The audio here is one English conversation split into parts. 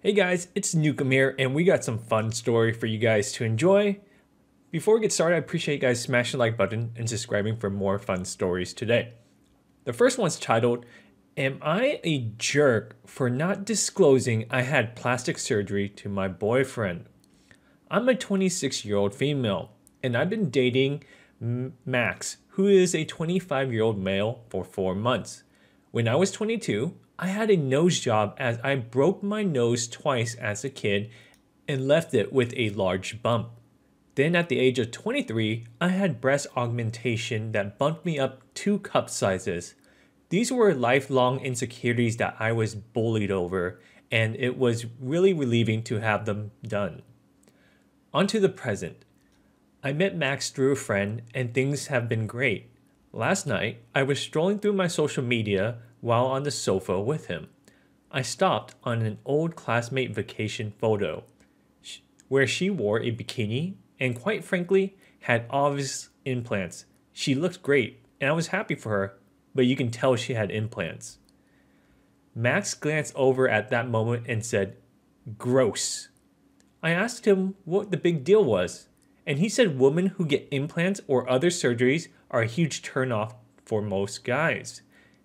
Hey guys, it's Newcomb here, and we got some fun story for you guys to enjoy. Before we get started, I appreciate you guys smashing the like button and subscribing for more fun stories today. The first one's titled, Am I a Jerk for Not Disclosing I Had Plastic Surgery to My Boyfriend? I'm a 26-year-old female, and I've been dating Max, who is a 25-year-old male, for 4 months. When I was 22, I had a nose job as I broke my nose twice as a kid and left it with a large bump. Then at the age of 23, I had breast augmentation that bumped me up 2 cup sizes. These were lifelong insecurities that I was bullied over, and it was really relieving to have them done. On to the present. I met Max through a friend, and things have been great. Last night, I was strolling through my social media while on the sofa with him. I stopped on an old classmate vacation photo where she wore a bikini and, quite frankly, had obvious implants. She looked great, and I was happy for her, but you can tell she had implants. Max glanced over at that moment and said, "Gross." I asked him what the big deal was, and he said women who get implants or other surgeries are a huge turnoff for most guys,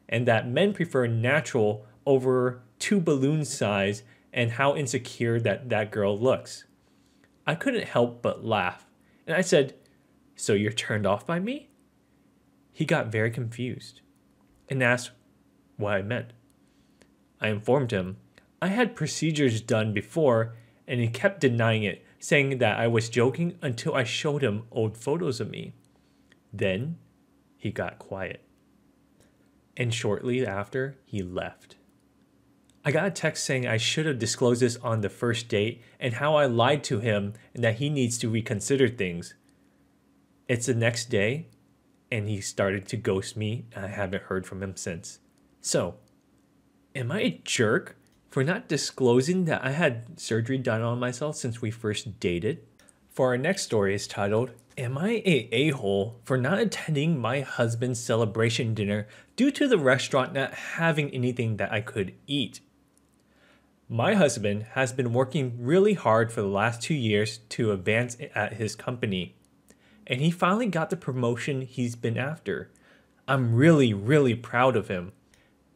and that men prefer natural over 2 balloon size and how insecure that girl looks. I couldn't help but laugh, and I said, "So you're turned off by me?" He got very confused and asked what I meant. I informed him I had procedures done before, and he kept denying it, saying that I was joking until I showed him old photos of me. Then he got quiet, and shortly after, he left. I got a text saying I should have disclosed this on the first date and how I lied to him and that he needs to reconsider things. It's the next day, and he started to ghost me, and I haven't heard from him since. So, am I a jerk for not disclosing that I had surgery done on myself since we first dated? For our next story is titled, Am I a a-hole for not attending my husband's celebration dinner due to the restaurant not having anything that I could eat? My husband has been working really hard for the last 2 years to advance at his company, and he finally got the promotion he's been after. I'm really proud of him,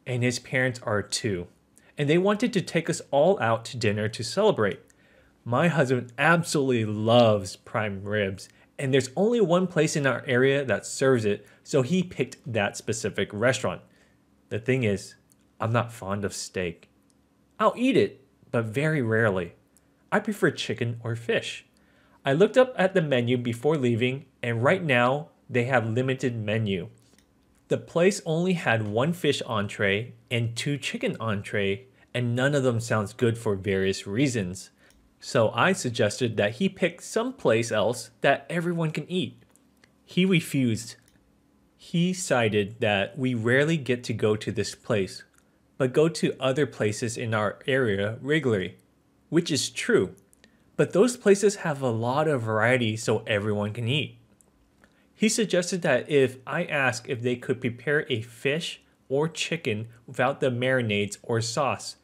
and his parents are too, and they wanted to take us all out to dinner to celebrate. My husband absolutely loves prime ribs, and there's only one place in our area that serves it, so he picked that specific restaurant. The thing is, I'm not fond of steak. I'll eat it, but very rarely. I prefer chicken or fish. I looked up at the menu before leaving, and right now, they have limited menu. The place only had 1 fish entree and 2 chicken entree, and none of them sounds good for various reasons. So I suggested that he pick someplace else that everyone can eat. He refused. He cited that we rarely get to go to this place, but go to other places in our area regularly, which is true. But those places have a lot of variety so everyone can eat. He suggested that if I asked if they could prepare a fish or chicken without the marinades or sauce,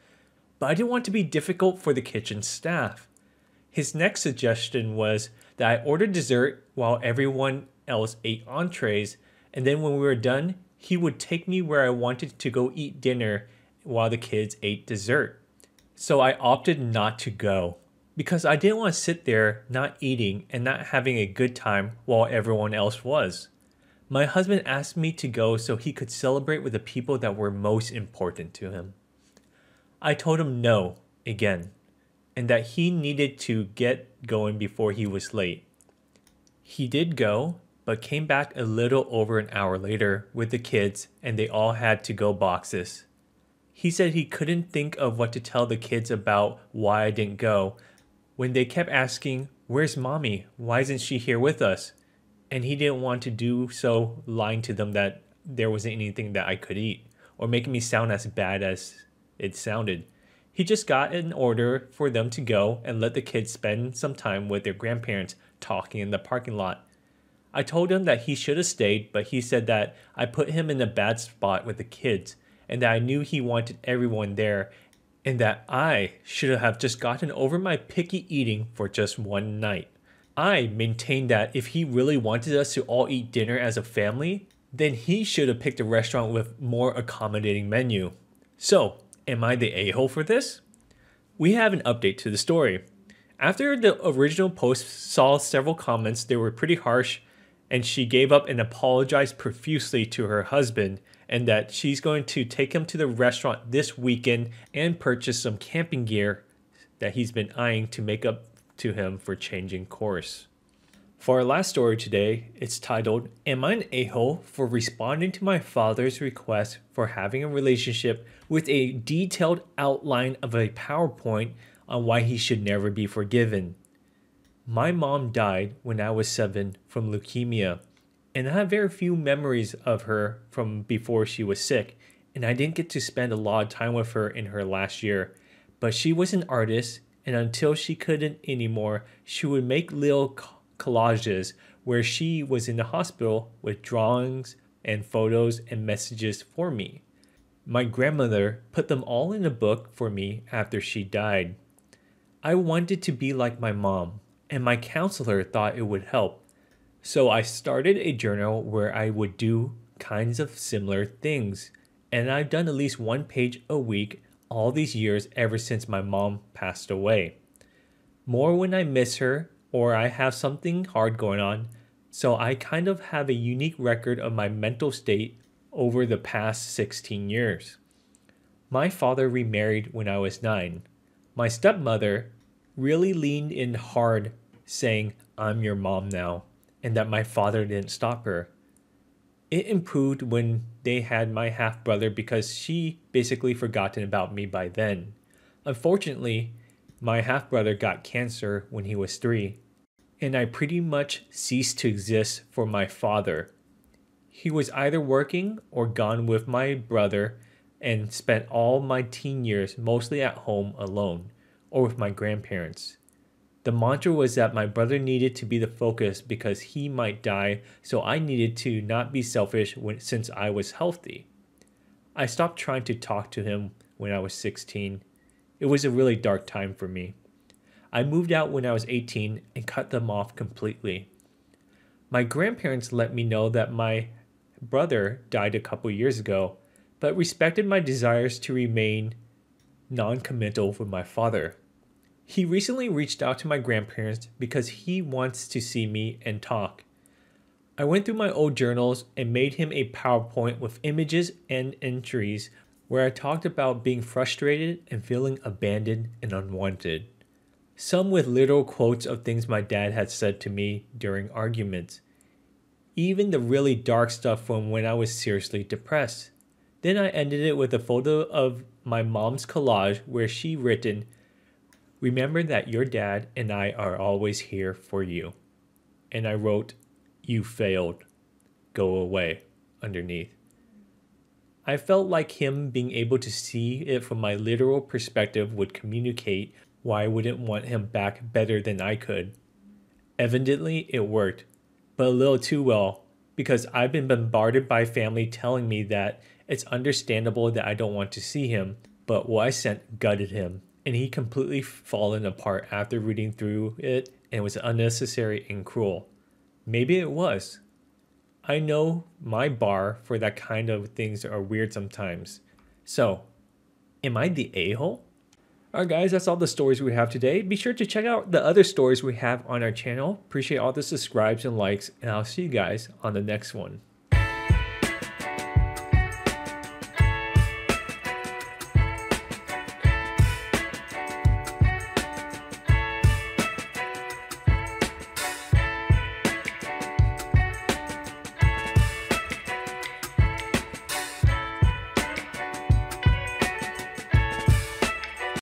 but I didn't want to be difficult for the kitchen staff. His next suggestion was that I order dessert while everyone else ate entrees, and then when we were done, he would take me where I wanted to go eat dinner while the kids ate dessert. So I opted not to go, because I didn't want to sit there not eating and not having a good time while everyone else was. My husband asked me to go so he could celebrate with the people that were most important to him. I told him no, again, and that he needed to get going before he was late. He did go, but came back a little over an hour later with the kids, and they all had to-go boxes. He said he couldn't think of what to tell the kids about why I didn't go, when they kept asking, "Where's mommy? Why isn't she here with us?" And he didn't want to do so, lying to them that there wasn't anything that I could eat, or making me sound as bad as it sounded. He just got an order for them to go and let the kids spend some time with their grandparents talking in the parking lot. I told him that he should have stayed, but he said that I put him in a bad spot with the kids, and that I knew he wanted everyone there, and that I should have just gotten over my picky eating for just one night. I maintained that if he really wanted us to all eat dinner as a family, then he should have picked a restaurant with more accommodating menu. So, am I the a-hole for this? We have an update to the story. After the original post saw several comments, they were pretty harsh, and she gave up and apologized profusely to her husband, and that she's going to take him to the restaurant this weekend and purchase some camping gear that he's been eyeing to make up to him for changing course. For our last story today, it's titled, Am I an a-hole for responding to my father's request for having a relationship with a detailed outline of a PowerPoint on why he should never be forgiven? My mom died when I was 7 from leukemia, and I have very few memories of her from before she was sick, and I didn't get to spend a lot of time with her in her last year. But she was an artist, and until she couldn't anymore, she would make little collages where she was in the hospital with drawings and photos and messages for me. My grandmother put them all in a book for me after she died. I wanted to be like my mom, and my counselor thought it would help. So I started a journal where I would do kinds of similar things, and I've done at least one page a week all these years ever since my mom passed away. More when I miss her or I have something hard going on, so I kind of have a unique record of my mental state over the past 16 years. My father remarried when I was 9. My stepmother really leaned in hard, saying, I'm your mom now, and that my father didn't stop her. It improved when they had my half-brother because she basically forgotten about me by then. Unfortunately, my half-brother got cancer when he was 3, and I pretty much ceased to exist for my father. He was either working or gone with my brother and spent all my teen years mostly at home alone or with my grandparents. The mantra was that my brother needed to be the focus because he might die, so I needed to not be selfish since I was healthy. I stopped trying to talk to him when I was 16. It was a really dark time for me. I moved out when I was 18 and cut them off completely. My grandparents let me know that my brother died a couple years ago, but respected my desires to remain non-committal with my father. He recently reached out to my grandparents because he wants to see me and talk. I went through my old journals and made him a PowerPoint with images and entries where I talked about being frustrated and feeling abandoned and unwanted. Some with literal quotes of things my dad had said to me during arguments. Even the really dark stuff from when I was seriously depressed. Then I ended it with a photo of my mom's collage where she written, Remember that your dad and I are always here for you. And I wrote, You failed. Go away, underneath. I felt like him being able to see it from my literal perspective would communicate why I wouldn't want him back better than I could. Evidently, it worked, but a little too well, because I've been bombarded by family telling me that it's understandable that I don't want to see him, but what I sent gutted him, and he completely fallen apart after reading through it and was unnecessary and cruel. Maybe it was. I know my bar for that kind of things are weird sometimes. So, am I the a-hole? Alright guys, that's all the stories we have today. Be sure to check out the other stories we have on our channel. Appreciate all the subscribes and likes, and I'll see you guys on the next one.